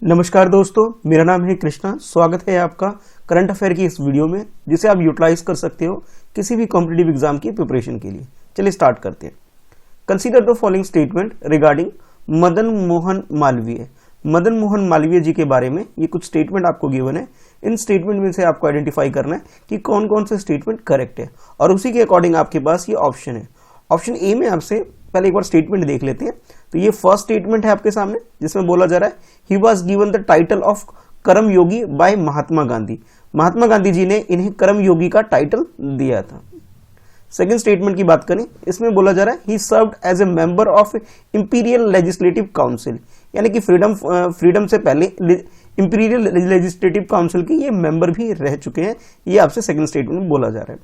नमस्कार दोस्तों, मेरा नाम है कृष्णा। स्वागत है आपका करंट अफेयर की इस वीडियो में, जिसे आप यूटिलाइज कर सकते हो किसी भी कॉम्पिटिटिव एग्जाम की प्रिपरेशन के लिए। चलिए स्टार्ट करते हैं। Consider the following statement regarding Madan Mohan Malviya. Madan Mohan Malviya ji के बारे में ये कुछ स्टेटमेंट आपको गिवन है। इन स्टेटमेंट में से आपको आइडेंटिफाई करना है कि कौन कौन से स्टेटमेंट करेक्ट है, और उसी के अकॉर्डिंग आपके पास ये ऑप्शन है। ऑप्शन ए में आपसे पहले एक बार स्टेटमेंट देख लेते हैं। तो ये फर्स्ट स्टेटमेंट है आपके सामने, जिसमें बोला जा रहा है he was given the title of कर्म योगी बाय महात्मा गांधी। महात्मा गांधी जी ने इन्हें कर्म योगी का टाइटल दिया था। सेकंड स्टेटमेंट की बात करें, इसमें बोला जा रहा है he served as a member of imperial legislative council, यानी कि फ्रीडम से पहले इंपीरियल लेजिस्लेटिव काउंसिल के ये मेंबर भी रह चुके हैं। ये आपसे सेकंड स्टेटमेंट में बोला जा रहा है।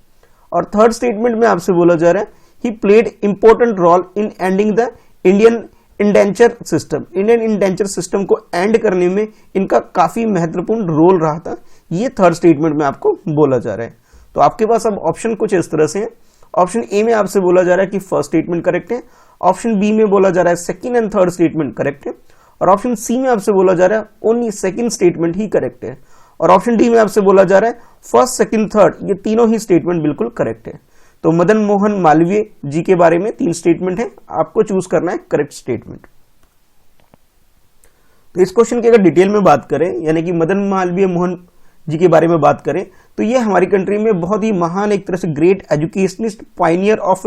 और थर्ड स्टेटमेंट में आपसे बोला जा रहा है he played important role in ending the Indian indenture system. Indian indenture system को एंड करने में इनका काफी महत्वपूर्ण रोल रहा था। ये थर्ड स्टेटमेंट में आपको बोला जा रहा है। तो आपके पास अब ऑप्शन कुछ इस तरह से है। ऑप्शन ए में आपसे बोला जा रहा है कि फर्स्ट स्टेटमेंट करेक्ट है। ऑप्शन बी में बोला जा रहा है second and third statement correct है। और ऑप्शन सी में आपसे बोला जा रहा है ओनली सेकंड स्टेटमेंट ही करेक्ट है। और ऑप्शन डी में आपसे बोला जा रहा है फर्स्ट सेकंड थर्ड, ये तीनों ही स्टेटमेंट बिल्कुल करेक्ट है। तो मदन मोहन मालवीय जी के बारे में 3 स्टेटमेंट है, आपको चूज करना है करेक्ट स्टेटमेंट। तो इस क्वेश्चन की अगर डिटेल में बात करें, यानी कि मदन मालवीय मोहन जी के बारे में बात करें, तो ये हमारी कंट्री में बहुत ही महान, एक तरह से ग्रेट एजुकेशनिस्ट, पायनियर ऑफ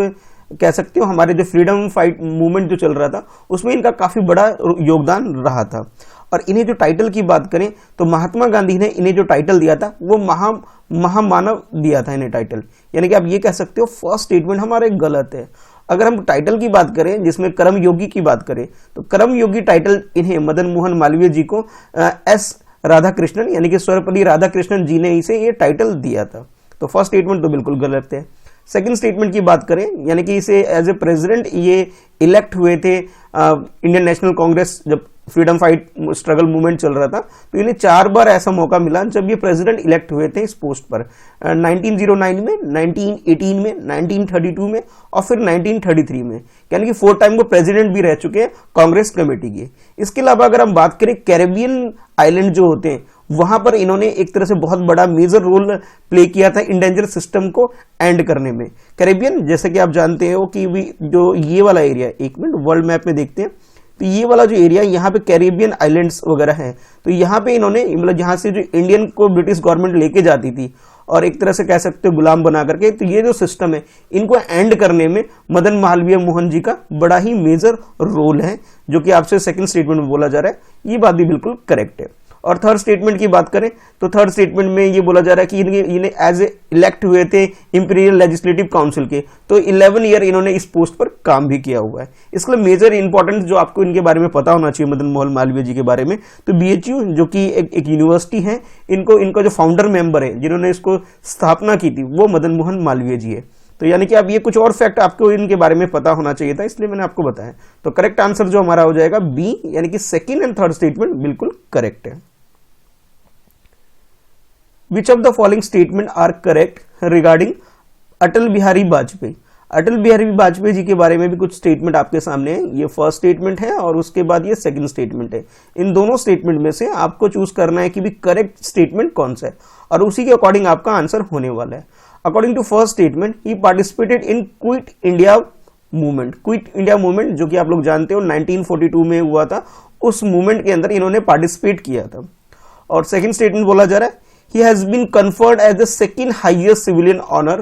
कह सकते हो, हमारे जो फ्रीडम फाइट मूवमेंट जो चल रहा था उसमें इनका काफी बड़ा योगदान रहा था। और इन्हें जो टाइटल की बात करें तो महात्मा गांधी ने इन्हें जो टाइटल दिया था वो महामानव दिया था इन्हें टाइटल, यानी कि आप ये कह सकते हो फर्स्ट स्टेटमेंट हमारे गलत है। अगर हम टाइटल की बात करें, जिसमें कर्म योगी की बात करें, तो कर्म योगी टाइटल इन्हें मदन मोहन मालवीय जी को एस राधाकृष्णन, यानी कि सर्वपल्ली राधाकृष्णन जी ने इसे ये टाइटल दिया था। तो फर्स्ट स्टेटमेंट तो बिल्कुल गलत है। सेकंड स्टेटमेंट की बात करें, यानी कि इसे एज ए प्रेसिडेंट ये इलेक्ट हुए थे इंडियन नेशनल कांग्रेस, जब फ्रीडम फाइट स्ट्रगल मूवमेंट चल रहा था, तो इन्हें 4 बार ऐसा मौका मिला जब ये प्रेसिडेंट इलेक्ट हुए थे इस पोस्ट पर। 1909 में, 1918 में, 1932 में और फिर 1933 में, यानी कि 4 टाइम वो प्रेसिडेंट भी रह चुके हैं कांग्रेस कमेटी के। इसके अलावा अगर हम बात करें कैरेबियन आइलैंड जो होते हैं, वहां पर इन्होंने एक तरह से बहुत बड़ा मेजर रोल प्ले किया था इंडेंजर सिस्टम को एंड करने में। कैरेबियन, जैसे कि आप जानते हो कि जो ये वाला एरिया, एक मिनट वर्ल्ड मैप में देखते हैं, तो ये वाला जो एरिया, यहाँ पे कैरेबियन आइलैंड्स वगैरह हैं, तो यहाँ पे इन्होंने, मतलब यहाँ से जो इंडियन को ब्रिटिश गवर्नमेंट लेके जाती थी और एक तरह से कह सकते हो गुलाम बना करके, तो ये जो सिस्टम है इनको एंड करने में मदन मालवीय मोहन जी का बड़ा ही मेजर रोल है, जो कि आपसे सेकंड स्टेटमेंट में बोला जा रहा है। ये बात भी बिल्कुल करेक्ट है। और थर्ड स्टेटमेंट की बात करें तो थर्ड स्टेटमेंट में ये बोला जा रहा है कि इन्हें एज ए इलेक्ट हुए थे इंपीरियल लेजिस्लेटिव काउंसिल के, तो 11 ईयर इन्होंने इस पोस्ट पर काम भी किया हुआ है। इसके लिए मेजर इंपॉर्टेंस जो आपको इनके बारे में पता होना चाहिए मदन मोहन मालवीय जी के बारे में, तो BHU जो कि एक यूनिवर्सिटी है, इनका जो फाउंडर मेंबर है, जिन्होंने इसको स्थापना की थी, वो मदन मोहन मालवीय जी है। तो यानी कि आप ये कुछ और फैक्ट आपको इनके बारे में पता होना चाहिए था, इसलिए मैंने आपको बताया। तो करेक्ट आंसर जो हमारा हो जाएगा बी, यानी कि सेकंड एंड थर्ड स्टेटमेंट बिल्कुल करेक्ट है। Which of the following statement are correct regarding Atal Bihari Vajpayee? Atal Bihari Vajpayee ji के बारे में भी कुछ स्टेटमेंट आपके सामने है। ये फर्स्ट स्टेटमेंट है और उसके बाद ये सेकंड स्टेटमेंट है। इन दोनों स्टेटमेंट में से आपको चूज करना है कि भी करेक्ट स्टेटमेंट कौन सा है, और उसी के अकॉर्डिंग आपका आंसर होने वाला है। According to first statement, he participated in Quit India movement. Quit India movement जो कि आप लोग जानते हो 1942 में हुआ था, उस मूवमेंट के अंदर इन्होंने पार्टिसिपेट किया था। और सेकंड स्टेटमेंट बोला जा रहा है he has been conferred as the second highest civilian honor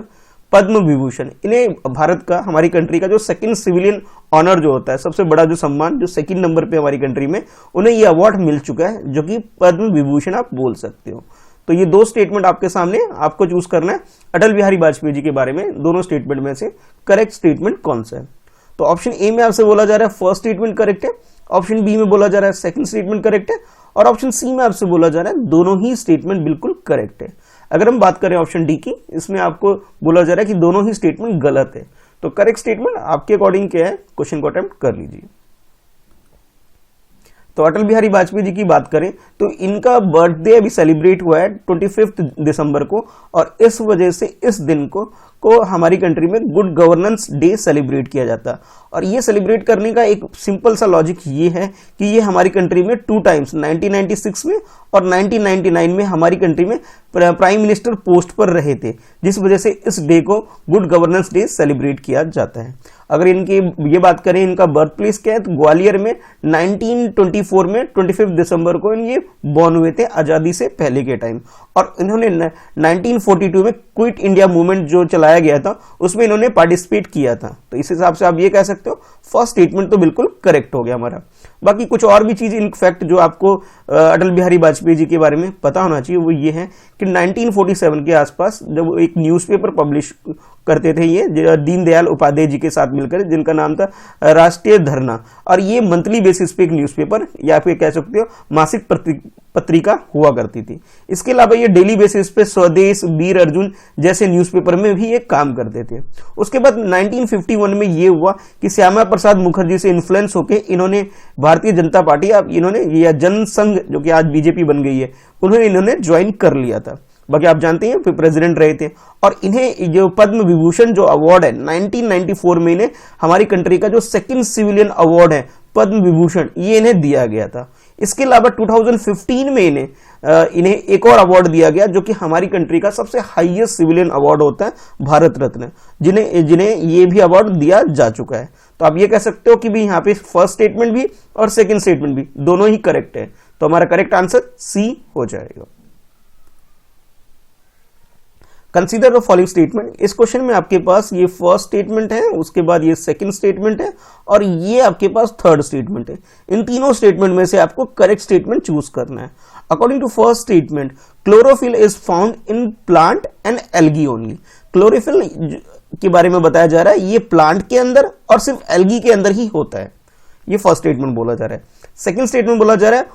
Padma Vibhushan. इन्हें भारत का, हमारी कंट्री का जो सेकंड सिविलियन ऑनर जो होता है, सबसे बड़ा जो सम्मान, जो सेकंड नंबर पे हमारी कंट्री में, उन्हें ये अवार्ड मिल चुका है, जो कि पद्म विभूषण आप बोल सकते हो। तो ये 2 स्टेटमेंट आपके सामने, आपको चूज करना है अटल बिहारी वाजपेयी जी के बारे में दोनों स्टेटमेंट में से करेक्ट स्टेटमेंट कौन सा है। तो ऑप्शन ए में आपसे बोला जा रहा है फर्स्ट स्टेटमेंट करेक्ट है, ऑप्शन बी में बोला जा रहा है सेकंड स्टेटमेंट करेक्ट है, और ऑप्शन सी में आपसे बोला जा रहा है दोनों ही स्टेटमेंट बिल्कुल करेक्ट है। अगर हम बात करें ऑप्शन डी की, इसमें आपको बोला जा रहा है कि दोनों ही स्टेटमेंट गलत है। तो करेक्ट स्टेटमेंट आपके अकॉर्डिंग क्या है, क्वेश्चन को अटेम्प्ट कर लीजिए। तो अटल बिहारी वाजपेयी जी की बात करें तो इनका बर्थडे अभी सेलिब्रेट हुआ है 25 दिसंबर को, और इस वजह से इस दिन को हमारी कंट्री में गुड गवर्नेंस डे सेलिब्रेट किया जाता है। और ये सेलिब्रेट करने का एक सिंपल सा लॉजिक ये है कि ये हमारी कंट्री में 2 टाइम्स 1996 में और 1999 में हमारी कंट्री में प्राइम मिनिस्टर पोस्ट पर रहे थे, जिस वजह से इस डे को गुड गवर्नेंस डे सेलिब्रेट किया जाता है। अगर इनकी ये बात करें इनका बर्थ प्लेस क्या है, तो ग्वालियर में 1924 में 25 दिसंबर को ये बॉर्न हुए थे, आजादी से पहले के टाइम। और इन्होंने 1942 में क्विट इंडिया मूवमेंट जो चलाया गया था उसमें इन्होंने पार्टिसिपेट किया था। तो इस हिसाब से आप ये कह सकते हो फर्स्ट स्टेटमेंट तो बिल्कुल करेक्ट हो गया हमारा। बाकी कुछ और भी चीज इनफैक्ट जो आपको अटल बिहारी वाजपेयी जी के बारे में पता होना चाहिए वो ये है कि 1947 के आसपास जब एक न्यूज़पेपर पब्लिश करते थे ये दीनदयाल उपाध्याय जी के साथ मिलकर, जिनका नाम था राष्ट्रीय धरना, और ये मंथली बेसिस पे एक न्यूज़पेपर या फिर कह सकते हो मासिक पत्रिका हुआ करती थी। इसके अलावा ये डेली बेसिस पे स्वदेश, वीर अर्जुन जैसे न्यूज़पेपर में भी ये काम करते थे। उसके बाद 1951 में ये हुआ कि श्यामा प्रसाद मुखर्जी से इन्फ्लुएंस होकर इन्होंने भारतीय जनता पार्टी इन्होंने या जनसंघ जो कि आज बीजेपी बन गई है इन्होंने ज्वाइन कर लिया था। बाकी आप जानते हैं फिर प्रेसिडेंट रहे थे, और इन्हें जो पद्म विभूषण जो अवार्ड है 1994 में इन्हें हमारी कंट्री का जो सेकंड सिविलियन अवार्ड है पद्म विभूषण ये इन्हें दिया गया था। इसके अलावा 2015 में इन्हें एक और अवार्ड दिया गया जो कि हमारी कंट्री का सबसे हाईएस्ट सिविलियन अवार्ड होता है भारत रत्न, जिन्हें ये भी अवार्ड दिया जा चुका है। तो आप ये कह सकते हो कि भी यहाँ पे फर्स्ट स्टेटमेंट भी और सेकंड स्टेटमेंट भी दोनों ही करेक्ट है। तो हमारा करेक्ट आंसर सी हो जाएगा। Consider the following statement. इस क्वेश्चन में आपके पास ये फर्स्ट स्टेटमेंट है, उसके बाद ये सेकंड स्टेटमेंट है और ये आपके पास थर्ड स्टेटमेंट है। इन तीनों स्टेटमेंट में से आपको करेक्ट स्टेटमेंट चूज करना है। According to first statement, chlorophyll is found in plant and algae only. Chlorophyll के बारे में बताया जा रहा है ये प्लांट के अंदर और सिर्फ एल्गी के अंदर ही होता है, ये फर्स्ट स्टेटमेंट बोला जा रहा है। सेकंड स्टेटमेंट बोला जा रहा है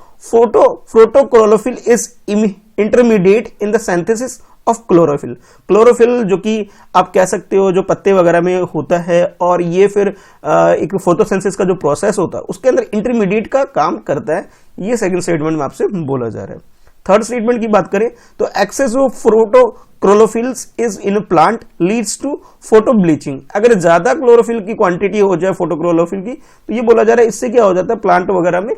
protochlorophyll is intermediate in the synthesis of chlorophyll. Chlorophyll जो कि आप कह सकते हो जो पत्ते वगैरह में होता है, और ये फिर एक फोटोसिंथेसिस का जो प्रोसेस होता है उसके अंदर इंटरमीडिएट का काम करता है। ये सेकंड स्टेटमेंट में आपसे बोला जा रहा है। थर्ड स्टेटमेंट की बात करें तो excess of protochlorophylls is in plant leads to photo bleaching. अगर ज्यादा क्लोरोफिल की क्वांटिटी हो जाए फोटोक्लोरोफिल की तो ये बोला जा रहा है इससे क्या हो जाता है प्लांट वगैरह में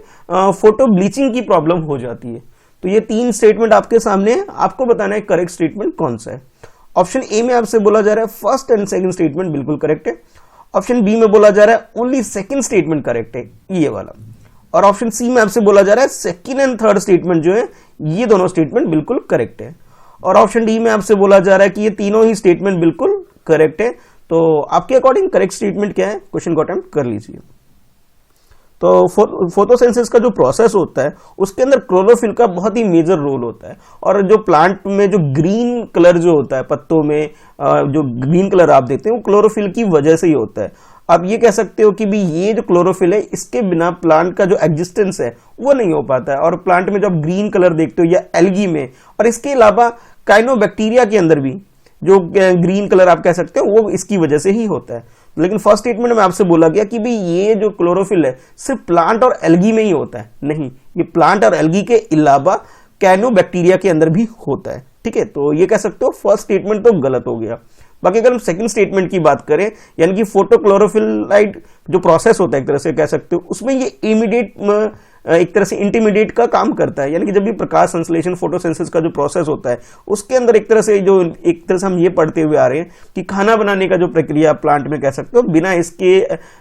फोटो ब्लीचिंग की प्रॉब्लम हो जाती है। तो ये तीन स्टेटमेंट आपके सामने है, आपको बताना है करेक्ट स्टेटमेंट कौन सा है। ऑप्शन ए में आपसे बोला जा रहा है फर्स्ट एंड सेकंड स्टेटमेंट बिल्कुल करेक्ट है। ऑप्शन बी में बोला जा रहा है ओनली सेकंड स्टेटमेंट करेक्ट है, ये वाला। और ऑप्शन सी में आपसे बोला जा रहा है सेकंड एंड थर्ड स्टेटमेंट जो है ये दोनों स्टेटमेंट बिल्कुल करेक्ट है। और ऑप्शन डी में आपसे बोला जा रहा है कि ये तीनों ही स्टेटमेंट बिल्कुल करेक्ट है। तो आपके अकॉर्डिंग करेक्ट स्टेटमेंट क्या है, क्वेश्चन को अटेम्प्ट कर लीजिए। तो फोटोसिंथेसिस का जो प्रोसेस होता है उसके अंदर क्लोरोफिल का बहुत ही मेजर रोल होता है, और जो प्लांट में जो ग्रीन कलर जो होता है पत्तों में जो ग्रीन कलर आप देखते हैं वो क्लोरोफिल की वजह से ही होता है। आप ये कह सकते हो कि भी ये जो क्लोरोफिल है इसके बिना प्लांट का जो एग्जिस्टेंस है वो नहीं हो पाता है, और प्लांट में जो आप ग्रीन कलर देखते हो या एल्गी में, और इसके अलावा काइनोबैक्टीरिया के अंदर भी जो ग्रीन कलर आप कह सकते हो वो इसकी वजह से ही होता है। लेकिन फर्स्ट स्टेटमेंट में आपसे बोला गया कि भाई ये जो क्लोरोफिल है सिर्फ प्लांट और एल्गी में ही होता है, नहीं, ये प्लांट और एल्गी के अलावा कैनोबैक्टीरिया के अंदर भी होता है। ठीक है, तो ये कह सकते हो फर्स्ट स्टेटमेंट तो गलत हो गया। बाकी अगर हम सेकंड स्टेटमेंट की बात करें, यानी कि फोटोक्लोरोफिलाइट जो प्रोसेस होता है एक तरह से कह सकते हो उसमें ये इमीडिएट एक तरह से इंटरमीडिएट का काम करता है, यानी कि जब भी प्रकाश संश्लेषण फोटोसिंथेसिस का जो प्रोसेस होता है उसके अंदर एक तरह से हम ये पढ़ते हुए आ रहे हैं कि खाना बनाने का जो प्रक्रिया प्लांट में कह सकते हो बिना इसके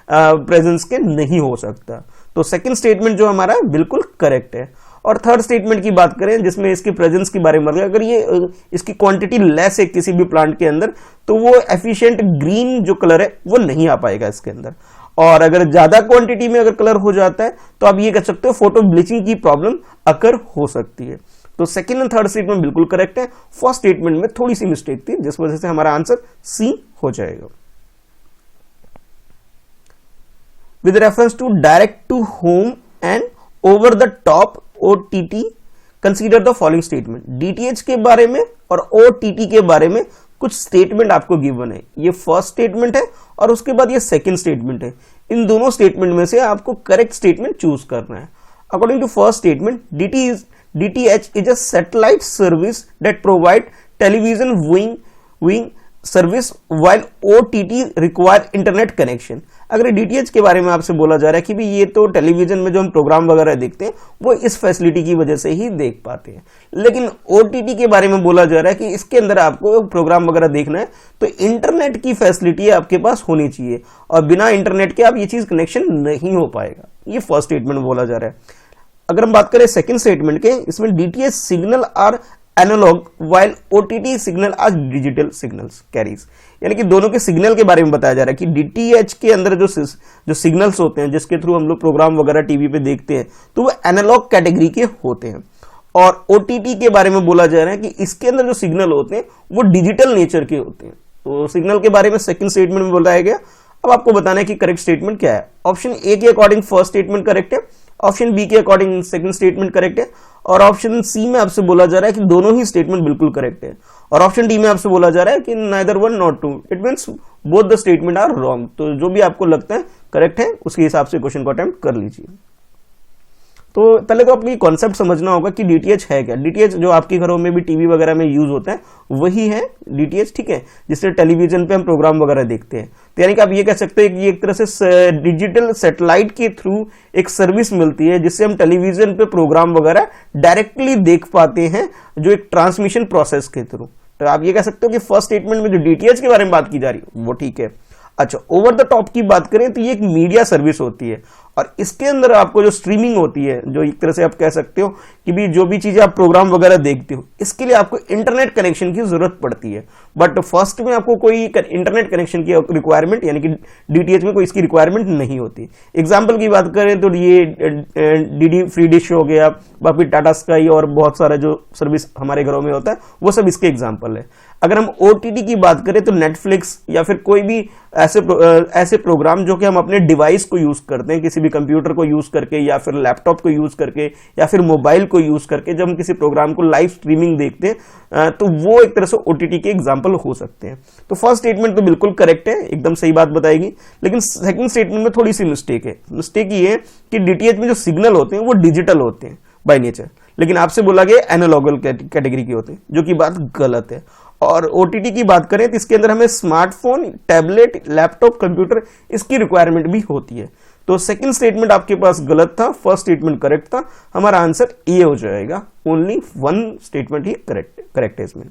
प्रेजेंस के नहीं हो सकता। तो सेकंड स्टेटमेंट जो हमारा बिल्कुल करेक्ट है। और थर्ड स्टेटमेंट की बात करें जिसमें इसकी प्रेजेंस के बारे में, अगर ये इसकी क्वांटिटी लेस है किसी भी प्लांट के अंदर तो वो एफिशिएंट ग्रीन जो कलर है वो नहीं आ पाएगा इसके अंदर, और अगर ज्यादा क्वांटिटी में अगर कलर हो जाता है तो आप ये कह सकते हो फोटो ब्लीचिंग की प्रॉब्लम अकर हो सकती है। तो सेकंड एंड थर्ड स्टेटमेंट बिल्कुल करेक्ट है। फर्स्ट स्टेटमेंट में थोड़ी सी मिस्टेक थी जिस वजह से हमारा आंसर सी हो जाएगा। With reference to direct to home and over the top OTT consider the following statement. DTH के बारे में और OTT के बारे में कुछ स्टेटमेंट आपको गिवन है, ये फर्स्ट स्टेटमेंट है और उसके बाद ये सेकंड स्टेटमेंट है। इन दोनों स्टेटमेंट में से आपको करेक्ट स्टेटमेंट चूज करना है। According to first statement, DTH is a satellite service that provide television viewing service while OTT require internet connection. अगर DTH के बारे में आपसे बोला जा रहा है कि भी ये तो टेलीविजन में जो हम प्रोग्राम वगैरह देखते हैं वो इस फैसिलिटी की वजह से ही देख पाते हैं, लेकिन OTT के बारे में बोला जा रहा है कि इसके अंदर आपको प्रोग्राम वगैरह देखना है तो इंटरनेट की फैसिलिटी आपके पास होनी चाहिए और बिना इंटरनेट के आप ये चीज कनेक्शन नहीं हो पाएगा। ये फर्स्ट स्टेटमेंट बोला जा रहा है। अगर हम बात करें सेकंड स्टेटमेंट के, इसमें DTH signal are analog while OTT signal आज डिजिटल सिग्नल्स कैरीज, यानी कि दोनों के सिग्नल के बारे में बताया जा रहा है कि DTH के अंदर जो सिग्नल्स होते हैं जिसके थ्रू हम लोग प्रोग्राम वगैरह टीवी पे देखते हैं तो वो एनालॉग कैटेगरी के होते हैं, और OTT के बारे में बोला जा रहा है कि इसके अंदर जो सिग्नल होते हैं वो डिजिटल नेचर के होते हैं। तो सिग्नल के बारे में सेकंड स्टेटमेंट में बताया गया। अब आपको बताना है कि करेक्ट स्टेटमेंट क्या है। ऑप्शन ए के अकॉर्डिंग फर्स्ट स्टेटमेंट करेक्ट है, ऑप्शन बी के अकॉर्डिंग सेकंड स्टेटमेंट करेक्ट है, और ऑप्शन सी में आपसे बोला जा रहा है कि दोनों ही स्टेटमेंट बिल्कुल करेक्ट है, और ऑप्शन डी में आपसे बोला जा रहा है कि neither one not two, it means both the statement are wrong. तो जो भी आपको लगता है करेक्ट है उसके हिसाब से क्वेश्चन को अटेम्प्ट कर लीजिए। तो पहले तो आपको ये कॉन्सेप्ट समझना होगा कि DTH है क्या। DTH जो आपके घरों में भी टीवी वगैरह में यूज होता है वही है DTH, ठीक है, जिससे टेलीविजन पे हम प्रोग्राम वगैरह देखते हैं। तो यानी कि आप ये कह सकते हैं कि ये एक तरह से डिजिटल सैटेलाइट के थ्रू एक सर्विस मिलती है जिससे हम टेलीविजन पे प्रोग्राम वगैरह डायरेक्टली देख पाते हैं, जो एक ट्रांसमिशन प्रोसेस के थ्रू। तो आप ये कह सकते हो कि फर्स्ट स्टेटमेंट में जो DTH के बारे में बात की जा रही है वो ठीक है। अच्छा, ओवर द टॉप की बात करें तो ये एक मीडिया सर्विस होती है और इसके अंदर आपको जो स्ट्रीमिंग होती है, जो एक तरह से आप कह सकते हो कि भी जो भी चीजें आप प्रोग्राम वगैरह देखते हो इसके लिए आपको इंटरनेट कनेक्शन की जरूरत पड़ती है, बट फर्स्ट में आपको कोई इंटरनेट कनेक्शन की रिक्वायरमेंट यानी कि DTH में कोई इसकी रिक्वायरमेंट नहीं होती। एग्जाम्पल की बात करें तो ये DD फ्री डिश हो गया, बाकी टाटा स्काई और बहुत सारा जो सर्विस हमारे घरों में होता है वो सब इसके एग्जाम्पल है। अगर हम OTT की बात करें तो नेटफ्लिक्स या फिर कोई भी ऐसे प्रोग्राम जो कि हम अपने डिवाइस को यूज करते हैं, किसी भी कंप्यूटर को यूज करके या फिर लैपटॉप को यूज करके या फिर मोबाइल को यूज करके जब हम किसी प्रोग्राम को लाइव स्ट्रीमिंग देखते हैं तो वो एक तरह से OTT के एग्जाम्पल हो सकते हैं। तो फर्स्ट स्टेटमेंट तो बिल्कुल करेक्ट है, एकदम सही बात बताएगी, लेकिन सेकंड स्टेटमेंट में थोड़ी सी मिस्टेक है। मिस्टेक ये है कि DTH में जो सिग्नल होते हैं वो डिजिटल होते हैं बाय नेचर, लेकिन आपसे बोला गया एनालॉगल कैटेगरी के होते हैं, जो कि बात गलत है। और OTT की बात करें तो इसके अंदर हमें स्मार्टफोन, टैबलेट, लैपटॉप, कंप्यूटर इसकी रिक्वायरमेंट भी होती है। तो सेकंड स्टेटमेंट आपके पास गलत था, फर्स्ट स्टेटमेंट करेक्ट था। हमारा आंसर ए हो जाएगा, ओनली वन स्टेटमेंट ही करेक्ट है इसमें।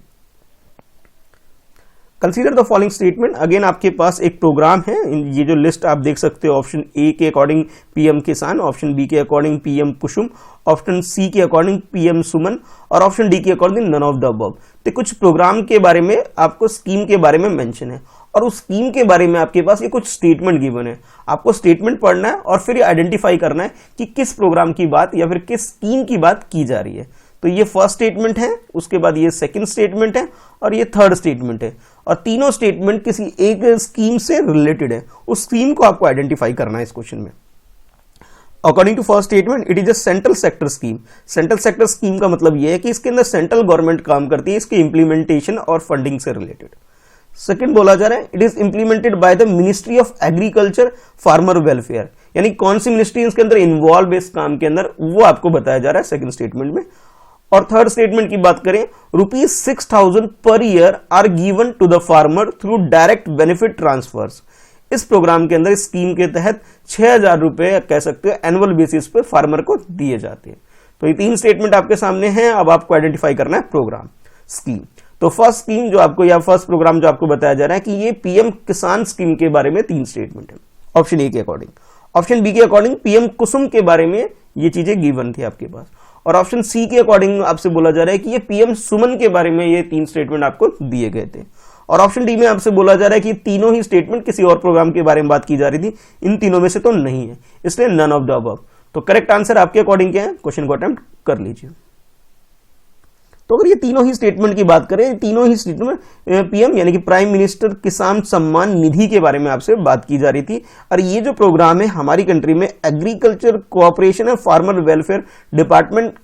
Consider the following statement. Again आपके पास एक प्रोग्राम है, ये जो लिस्ट आप देख सकते हो, ऑप्शन ए के according PM Kisan, option B के according PM Kusum, option C के अकॉर्डिंग PM सुमन और ऑप्शन डी के according none of the above. तो कुछ प्रोग्राम के बारे में आपको स्कीम के बारे में मेंशन है और उस स्कीम के बारे में आपके पास ये कुछ स्टेटमेंट गिवन है। आपको स्टेटमेंट पढ़ना है और फिर ये आइडेंटिफाई करना है कि किस प्रोग्राम की बात या फिर किस स्कीम की बात की जा रही है। तो ये फर्स्ट स्टेटमेंट है, उसके बाद ये सेकंड स्टेटमेंट है और ये थर्ड स्टेटमेंट है, और तीनों स्टेटमेंट किसी एक स्कीम से रिलेटेड है। उस स्कीम को आपको आइडेंटिफाई करना है इस क्वेश्चन में। According to first statement it is a central sector scheme. Central sector scheme का मतलब यह है कि इसके अंदर सेंट्रल गवर्नमेंट काम करती है, इसके इंप्लीमेंटेशन और फंडिंग से रिलेटेड। सेकंड बोला जा रहा है it is implemented by the ministry of agriculture farmer welfare, यानी कौन सी मिनिस्ट्री इसके अंदर इन्वॉल्व है इस काम के अंदर, वो आपको बताया जा रहा है सेकंड स्टेटमेंट में। और थर्ड स्टेटमेंट की बात करें, ₹6,000 per year are given to the farmer through direct benefit transfers. इस प्रोग्राम के अंदर स्कीम के तहत 6,000 रुपए कह सकते हो एनुअल बेसिस पे फार्मर को दिए जाते हैं। तो ये तीन स्टेटमेंट आपके सामने हैं, अब आपको आइडेंटिफाई करना है प्रोग्राम स्कीम। तो फर्स्ट स्कीम जो आपको या फर्स्ट प्रोग्राम जो आपको बताया जा रहा है कि ये PM किसान स्कीम के बारे में तीन स्टेटमेंट है ऑप्शन ए के अकॉर्डिंग। ऑप्शन बी के अकॉर्डिंग PM कुसुम के बारे में ये चीजें गिवन थी आपके पास, और ऑप्शन सी के अकॉर्डिंग आपसे बोला जा रहा है कि ये PM सुमन के बारे में ये तीन स्टेटमेंट आपको दिए गए थे, और ऑप्शन डी में आपसे बोला जा रहा है कि तीनों ही स्टेटमेंट किसी और प्रोग्राम के बारे में बात की जा रही थी, इन तीनों में से तो नहीं है, इसलिए नन ऑफ द अबव। तो करेक्ट आंसर आपके अकॉर्डिंग क्या है, क्वेश्चन को अटेम्प्ट कर लीजिए। तो अगर ये तीनों ही स्टेटमेंट की बात करें, तीनों ही स्टेटमेंट PM यानी कि प्राइम मिनिस्टर किसान सम्मान निधि के बारे में आपसे बात की जा रही थी, और ये जो प्रोग्राम है हमारी कंट्री में agriculture cooperation and farmer welfare department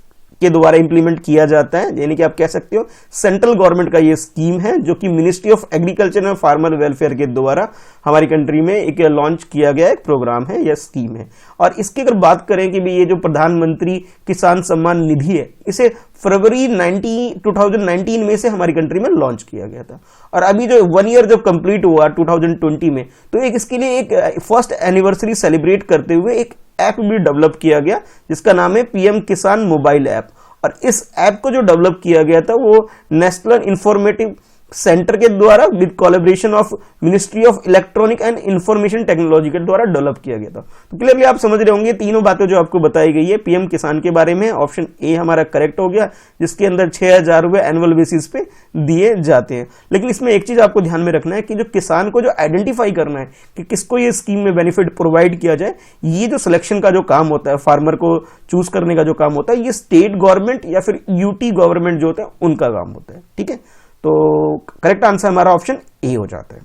के द्वारा इंप्लीमेंट किया जाता है, यानी कि आप कह सकते हो सेंट्रल गवर्नमेंट का ये स्कीम है जो कि ministry of agriculture and farmer welfare के द्वारा हमारी कंट्री में एक लॉन्च किया गया एक प्रोग्राम है या स्कीम है। और इसकी अगर बात करें कि भी ये जो प्रधानमंत्री किसान सम्मान निधि है, इसे फरवरी 2019 में से हमारी कंट्री में लॉन्च किया गया था। और अभी जो 1 ईयर जब कंप्लीट हुआ 2020 में, तो एक इसके लिए एक फर्स्ट एनिवर्सरी सेलिब्रेट करते हुए एक ऐप भी डेवलप किया गया जिसका नाम है पीएम किसान मोबाइल ऐप। और इस ऐप को जो डेवलप किया गया था वो नेशनल इंफॉर्मेटिव सेंटर के द्वारा with collaboration of ministry of electronic and information technology के द्वारा डेवलप किया गया था। तो क्लियरली आप समझ रहे होंगे तीनों बातें जो आपको बताई गई है पीएम किसान के बारे में, ऑप्शन ए हमारा करेक्ट हो गया, जिसके अंदर 6,000 रुपए एनुअल बेसिस पे दिए जाते हैं। लेकिन इसमें एक चीज आपको ध्यान में रखना है कि जो किसान को जो आइडेंटिफाई करना है कि किसको ये स्कीम में बेनिफिट प्रोवाइड किया जाए, ये जो सिलेक्शन का जो काम होता है, फार्मर को चूज करने का जो काम होता है, ये स्टेट गवर्नमेंट या फिर यूटी गवर्नमेंट जो होता है उनका काम होता है। ठीक है, तो करेक्ट आंसर हमारा ऑप्शन ए हो जाता है।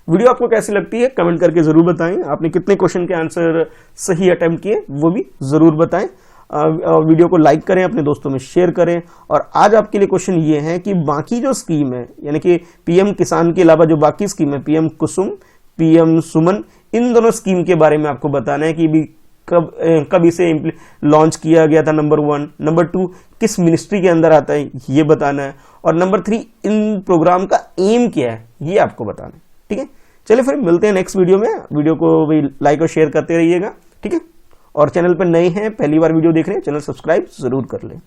वीडियो आपको कैसी लगती है कमेंट करके जरूर बताएं। आपने कितने क्वेश्चन के आंसर सही अटेम्प्ट किए वो भी जरूर बताएं। वीडियो को लाइक करें, अपने दोस्तों में शेयर करें। और आज आपके लिए क्वेश्चन ये है कि बाकी जो स्कीम है, यानी कि पीएम किसान के अलावा जो बाकी स्कीम है, पीएम कुसुम, पीएम सुमन, इन दोनों स्कीम के बारे में आपको बताना है कि भी कब इसे लॉन्च किया गया था, नंबर 1, नंबर 2 किस मिनिस्ट्री के अंदर आता है ये बताना है, और नंबर 3 इन प्रोग्राम का एम क्या है ये आपको बताना है। ठीक है, चलिए फिर मिलते हैं नेक्स्ट वीडियो में। वीडियो को भी लाइक और शेयर करते रहिएगा। ठीक है, और चैनल पर नए हैं, पहली बार वीडियो देख रहे हैं, चैनल सब्सक्राइब जरूर कर लें।